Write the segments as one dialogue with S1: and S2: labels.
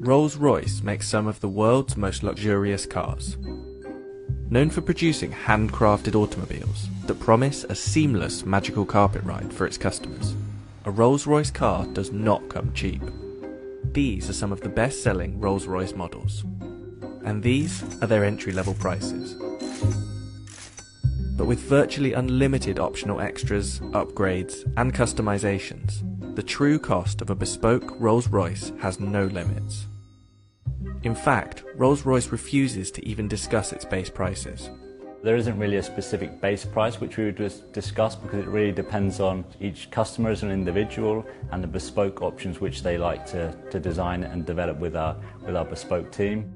S1: Rolls-Royce makes some of the world's most luxurious cars. Known for producing handcrafted automobiles that promise a seamless magical carpet ride for its customers, a Rolls-Royce car does not come cheap. These are some of the best-selling Rolls-Royce models, and these are their entry-level prices. But with virtually unlimited optional extras, upgrades, and customizations, the true cost of a bespoke Rolls-Royce has no limits. In fact, Rolls-Royce refuses to even discuss its base prices.
S2: There isn't really a specific base price which we would discuss, because it really depends on each customer as an individual and the bespoke options which they like to design and develop with our bespoke team.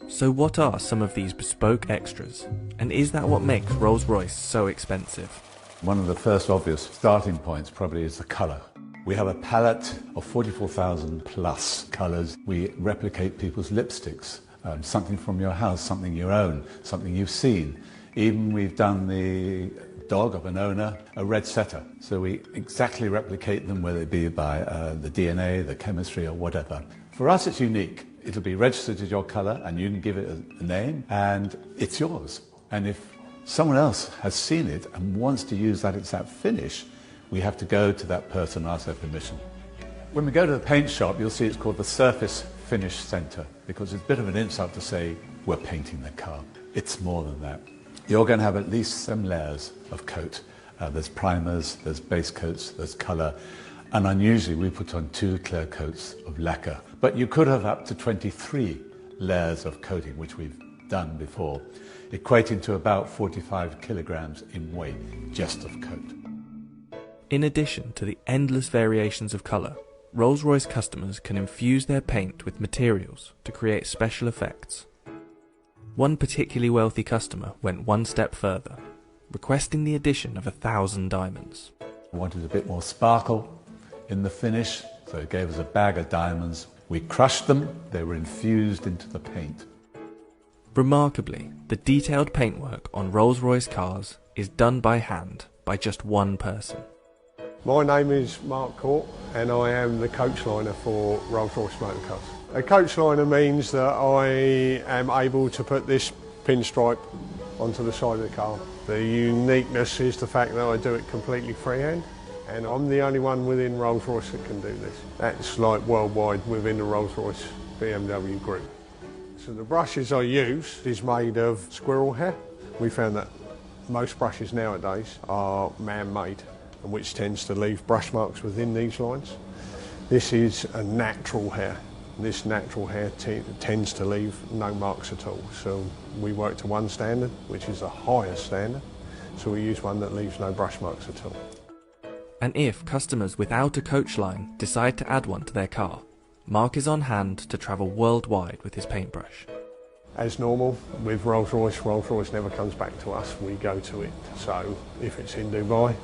S1: So what are some of these bespoke extras, and is that what makes Rolls-Royce so expensive?
S3: One of the first obvious starting points probably is the colour. We have a palette of 44,000 plus colours. We replicate people's lipsticks, something from your house, something you own, something you've seen. Even we've done the dog of an owner, a red setter. So we exactly replicate them, whether it be by the DNA, the chemistry or whatever. For us it's unique. It'll be registered as your colour and you can give it a name and it's yours. And if someone else has seen it and wants to use that exact finish, we have to go to that person and ask their permission. When we go to the paint shop, you'll see it's called the Surface Finish Centre, because it's a bit of an insult to say we're painting the car. It's more than that. You're going to have at least some layers of coat. There's primers, there's base coats, there's colour, and unusually we put on 2 clear coats of lacquer. But you could have up to 23 layers of coating, which we've done before, equating to about 45 kilograms in weight just of coat.
S1: In addition to the endless variations of colour, Rolls-Royce customers can infuse their paint with materials to create special effects. One particularly wealthy customer went one step further, requesting the addition of 1,000 diamonds.
S3: We wanted a bit more sparkle in the finish, so it gave us a bag of diamonds. We crushed them, they were infused into the paint.
S1: Remarkably, the detailed paintwork on Rolls-Royce cars is done by hand by just one person.
S4: My name is Mark Court and I am the coach liner for Rolls-Royce Motor Cars. A coach liner means that I am able to put this pinstripe onto the side of the car. The uniqueness is the fact that I do it completely freehand, and I'm the only one within Rolls-Royce that can do this. That's like worldwide within the Rolls-Royce BMW group. So the brushes I use is made of squirrel hair. We found that most brushes nowadays are man-made, and which tends to leave brush marks within these lines. This is a natural hair. This natural hair tends to leave no marks at all. So we work to one standard, which is a higher standard. So we use one that leaves no brush marks at all.
S1: And if customers without a coach line decide to add one to their car, Mark is on hand to travel worldwide with his paintbrush.
S4: As normal, with Rolls-Royce, Rolls-Royce never comes back to us, we go to it. So if it's in Dubai,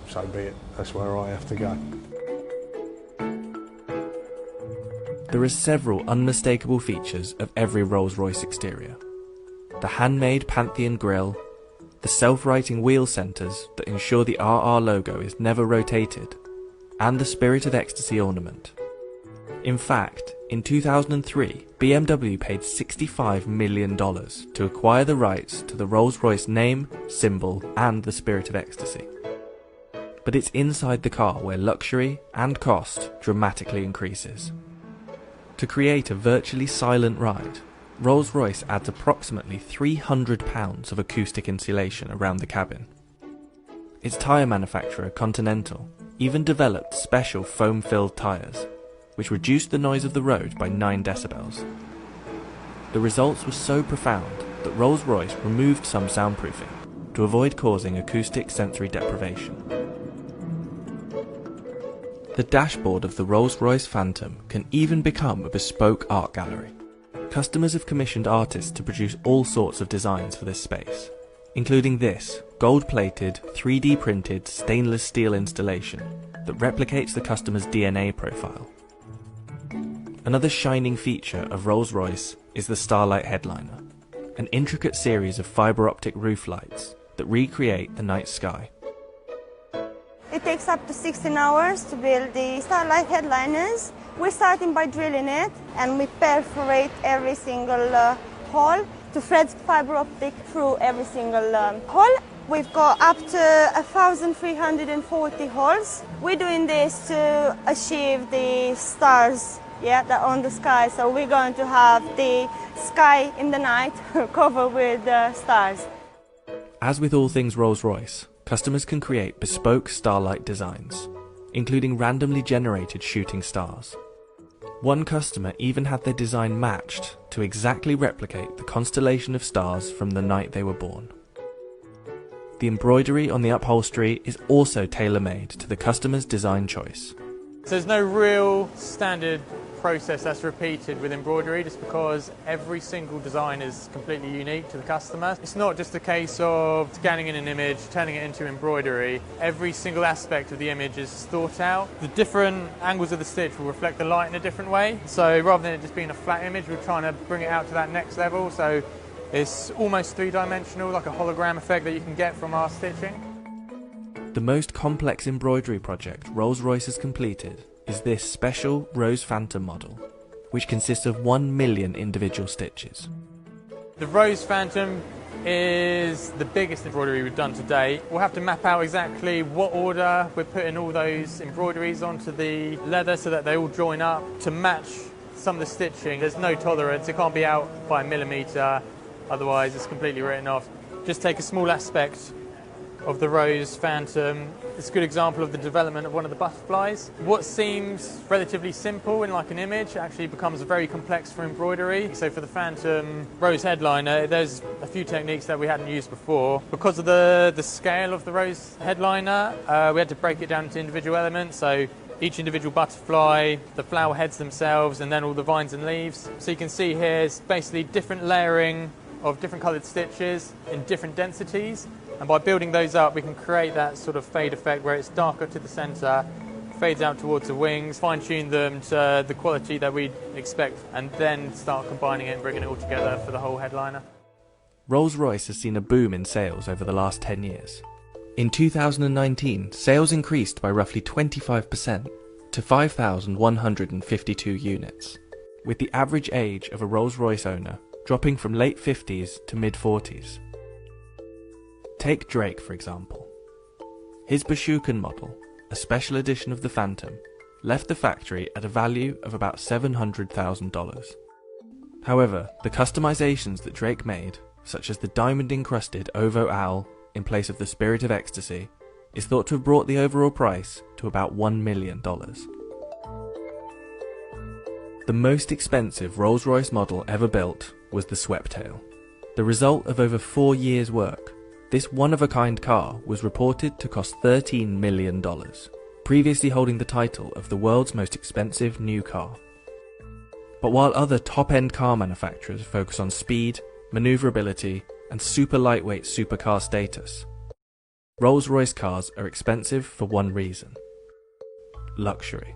S4: so be it, that's where I have to go.
S1: There are several unmistakable features of every Rolls-Royce exterior. The handmade Pantheon grille, the self-righting wheel centres that ensure the RR logo is never rotated, and the Spirit of Ecstasy ornament. In fact, in 2003, BMW paid $65 million to acquire the rights to the Rolls-Royce name, symbol, and the Spirit of Ecstasy. But it's inside the car where luxury and cost dramatically increases. To create a virtually silent ride, Rolls-Royce adds approximately £300 of acoustic insulation around the cabin. Its tyre manufacturer, Continental, even developed special foam-filled tyres, which reduced the noise of the road by 9 decibels. The results were so profound that Rolls-Royce removed some soundproofing to avoid causing acoustic sensory deprivation. The dashboard of the Rolls-Royce Phantom can even become a bespoke art gallery. Customers have commissioned artists to produce all sorts of designs for this space, including this gold-plated, 3D printed stainless steel installation that replicates the customer's DNA profile. Another shining feature of Rolls-Royce is the Starlight headliner, an intricate series of fibre optic roof lights that recreate the night sky.
S5: It takes up to 16 hours to build the Starlight headliners, We're starting by drilling it, and we perforate every single hole to thread fiber optic through every single hole. We've got up to 1,340 holes. We're doing this to achieve the stars, that are on the sky. So we're going to have the sky in the night covered with stars.
S1: As with all things Rolls-Royce, customers can create bespoke starlight designs, including randomly generated shooting stars. One customer even had their design matched to exactly replicate the constellation of stars from the night they were born. The embroidery on the upholstery is also tailor-made to the customer's design choice.
S6: So there's no real standard process that's repeated with embroidery, just because every single design is completely unique to the customer. It's not just a case of scanning in an image, turning it into embroidery. Every single aspect of the image is thought out. The different angles of the stitch will reflect the light in a different way. So rather than it just being a flat image, we're trying to bring it out to that next level. So it's almost three-dimensional, like a hologram effect that you can get from our stitching.
S1: The most complex embroidery project Rolls-Royce has completed is this special Rose Phantom model, which consists of 1 million individual stitches.
S6: The Rose Phantom is the biggest embroidery we've done to date. We'll have to map out exactly what order we're putting all those embroideries onto the leather so that they all join up to match some of the stitching. There's no tolerance, it can't be out by a millimetre, otherwise it's completely written off. Just take a small aspect of the Rose Phantom. It's a good example of the development of one of the butterflies. What seems relatively simple in like an image actually becomes very complex for embroidery. So for the Phantom Rose headliner, there's a few techniques that we hadn't used before. Because of the scale of the Rose headliner, we had to break it down into individual elements. So each individual butterfly, the flower heads themselves, and then all the vines and leaves. So you can see here it's basically different layering of different coloured stitches in different densities. And by building those up, we can create that sort of fade effect where it's darker to the centre, fades out towards the wings, fine-tune them to the quality that we expect, and then start combining it and bringing it all together for the whole headliner.
S1: Rolls-Royce has seen a boom in sales over the last 10 years. In 2019, sales increased by roughly 25% to 5,152 units, with the average age of a Rolls-Royce owner dropping from late 50s to mid-40s. Take Drake, for example. His Bashukan model, a special edition of the Phantom, left the factory at a value of about $700,000. However, the customizations that Drake made, such as the diamond-encrusted Ovo Owl in place of the Spirit of Ecstasy, is thought to have brought the overall price to about $1 million. The most expensive Rolls-Royce model ever built was the Sweptail. The result of over 4 years' work, this one-of-a-kind car was reported to cost $13 million, previously holding the title of the world's most expensive new car. But while other top-end car manufacturers focus on speed, maneuverability, and super lightweight supercar status, Rolls-Royce cars are expensive for one reason: luxury.